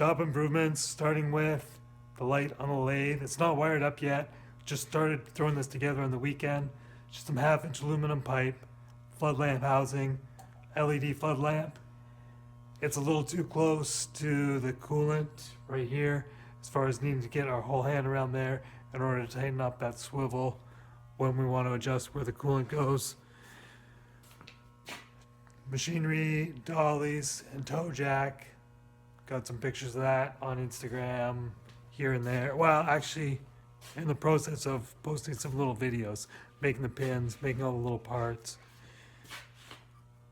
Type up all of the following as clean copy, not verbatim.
Top improvements, starting with the light on the lathe. It's not wired up yet. Just started throwing this together on the weekend. Just some half-inch aluminum pipe, flood lamp housing, LED flood lamp. It's a little too close to the coolant right here as far as needing to get our whole hand around there in order to tighten up that swivel when we want to adjust where the coolant goes. Machinery, dollies, and toe jack. Got some pictures of that on Instagram here and there. Well, actually, in the process of posting some little videos, making the pins, making all the little parts.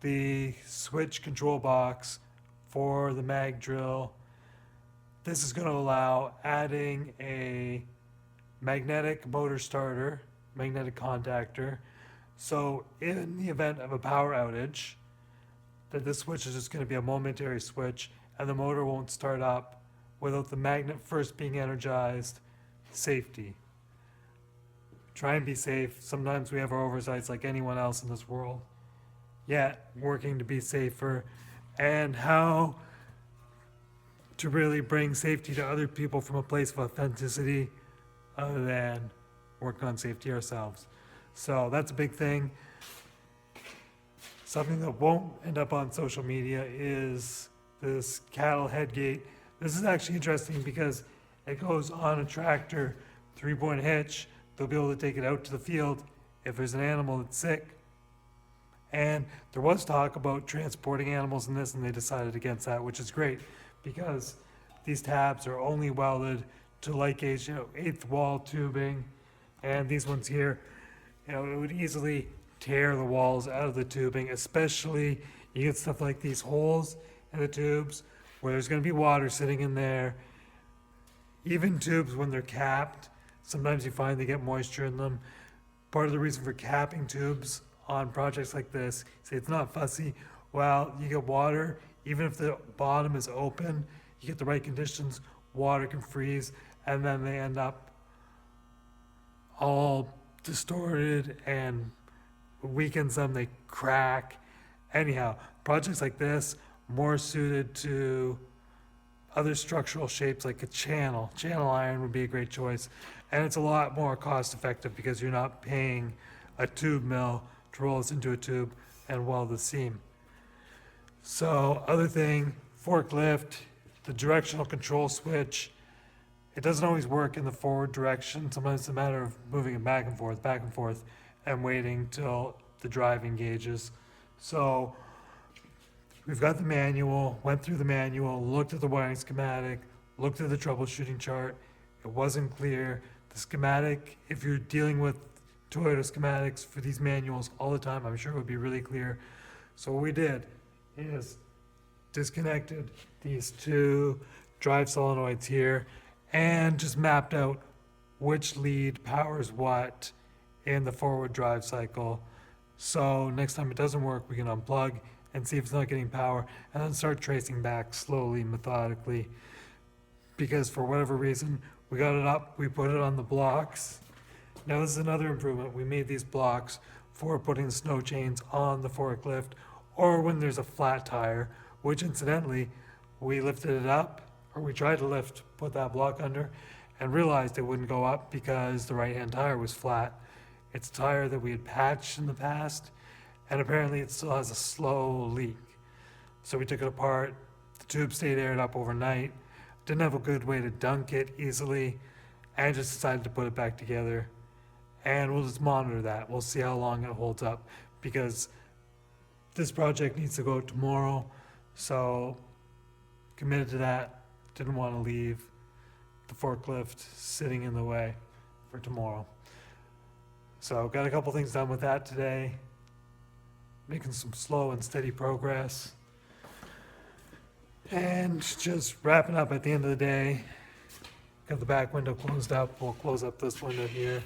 The switch control box for the mag drill. This is going to allow adding a magnetic motor starter, magnetic contactor. So in the event of a power outage, that this switch is just going to be a momentary switch and the motor won't start up without the magnet first being energized. Safety. Try and be safe. Sometimes we have our oversights like anyone else in this world. Yet, working to be safer and how to really bring safety to other people from a place of authenticity other than working on safety ourselves. So that's a big thing. Something that won't end up on social media is this cattle head gate. This is actually interesting because it goes on a tractor, 3-point hitch. They'll be able to take it out to the field if there's an animal that's sick. And there was talk about transporting animals in this, and they decided against that, which is great because these tabs are only welded to light gauge, eighth wall tubing, and these ones here, it would easily tear the walls out of the tubing, especially you get stuff like these holes in the tubes where there's going to be water sitting in there. Even tubes, when they're capped, sometimes you find they get moisture in them. Part of the reason for capping tubes on projects like this, say it's not fussy, well, you get water, even if the bottom is open, you get the right conditions, water can freeze, and then they end up all distorted and weakens them, they crack. Anyhow, projects like this, more suited to other structural shapes like a channel. Channel iron would be a great choice. And it's a lot more cost effective because you're not paying a tube mill to roll this into a tube and weld the seam. So, other thing, forklift, the directional control switch, it doesn't always work in the forward direction. Sometimes it's a matter of moving it back and forth, and waiting till the drive engages. So, we've got the manual, went through the manual, looked at the wiring schematic, looked at the troubleshooting chart. It wasn't clear. The schematic, if you're dealing with Toyota schematics for these manuals all the time, I'm sure it would be really clear. So what we did is disconnected these two drive solenoids here and just mapped out which lead powers what in the forward drive cycle. So next time it doesn't work, we can unplug and see if it's not getting power and then start tracing back slowly, methodically. Because for whatever reason, we got it up, we put it on the blocks. Now this is another improvement. We made these blocks for putting the snow chains on the forklift or when there's a flat tire, which incidentally, we lifted it up, or we tried to put that block under, and realized it wouldn't go up because the right-hand tire was flat. It's a tire that we had patched in the past, and apparently it still has a slow leak. So we took it apart, the tube stayed aired up overnight, didn't have a good way to dunk it easily, and just decided to put it back together. And we'll just monitor that. We'll see how long it holds up, because this project needs to go tomorrow, so committed to that. Didn't want to leave the forklift sitting in the way for tomorrow. So got a couple things done with that today. Making some slow and steady progress. And just wrapping up at the end of the day. Got the back window closed up. We'll close up this window here.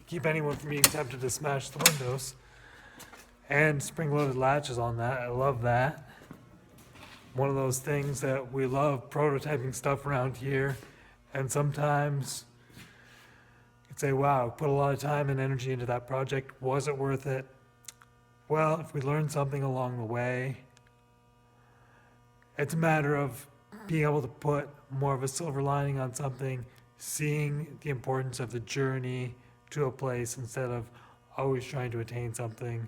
Keep anyone from being tempted to smash the windows. And spring-loaded latches on that. I love that. One of those things that we love prototyping stuff around here. And sometimes you'd say, wow, put a lot of time and energy into that project. Was it worth it? Well, if we learned something along the way, It's a matter of being able to put more of a silver lining on something, seeing the importance of the journey to a place instead of always trying to attain something,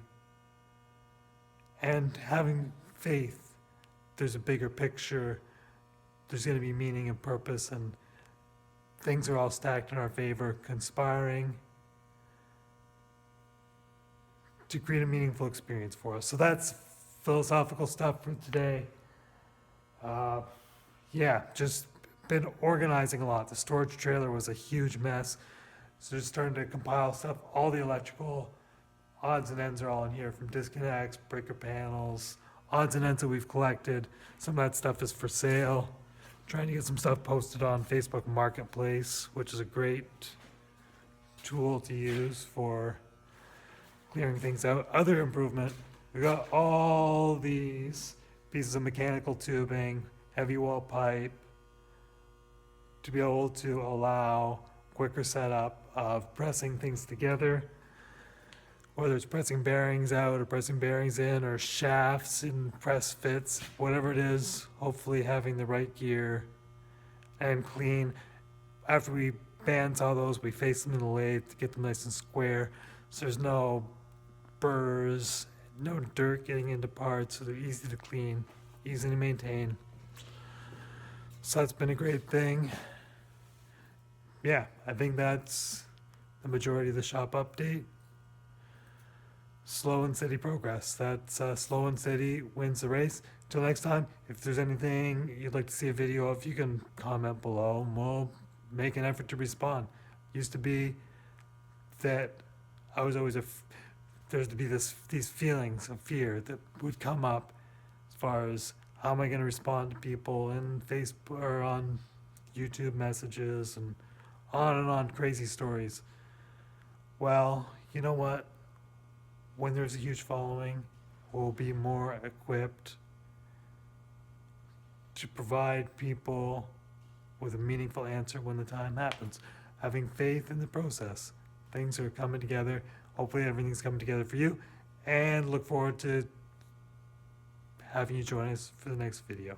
and having faith. There's a bigger picture, there's going to be meaning and purpose, and things are all stacked in our favor, conspiring to create a meaningful experience for us. So that's philosophical stuff for today. Yeah, just been organizing a lot. The storage trailer was a huge mess. So just starting to compile stuff. All the electrical odds and ends are all in here, from disconnects, breaker panels, odds and ends that we've collected. Some of that stuff is for sale. Trying to get some stuff posted on Facebook Marketplace, which is a great tool to use for clearing things out. Other improvement, we got all these pieces of mechanical tubing, heavy wall pipe, to be able to allow quicker setup of pressing things together, whether it's pressing bearings out or pressing bearings in or shafts and press fits, whatever it is, hopefully having the right gear and clean. After we bandsaw those, we face them in the lathe to get them nice and square, so there's no burrs, no dirt getting into parts, so they're easy to clean, easy to maintain. So that's been a great thing. Yeah, I think that's the majority of the shop update. Slow and steady progress. That's slow and steady wins the race. Till next time, if there's anything you'd like to see a video of, you can comment below and we'll make an effort to respond. Used to be that I was always there's to be these feelings of fear that would come up as far as how am I going to respond to people in Facebook or on YouTube messages and on crazy stories. Well, you know what? When there's a huge following, we'll be more equipped to provide people with a meaningful answer when the time happens. Having faith in the process. Things are coming together. Hopefully everything's coming together for you, and look forward to having you join us for the next video.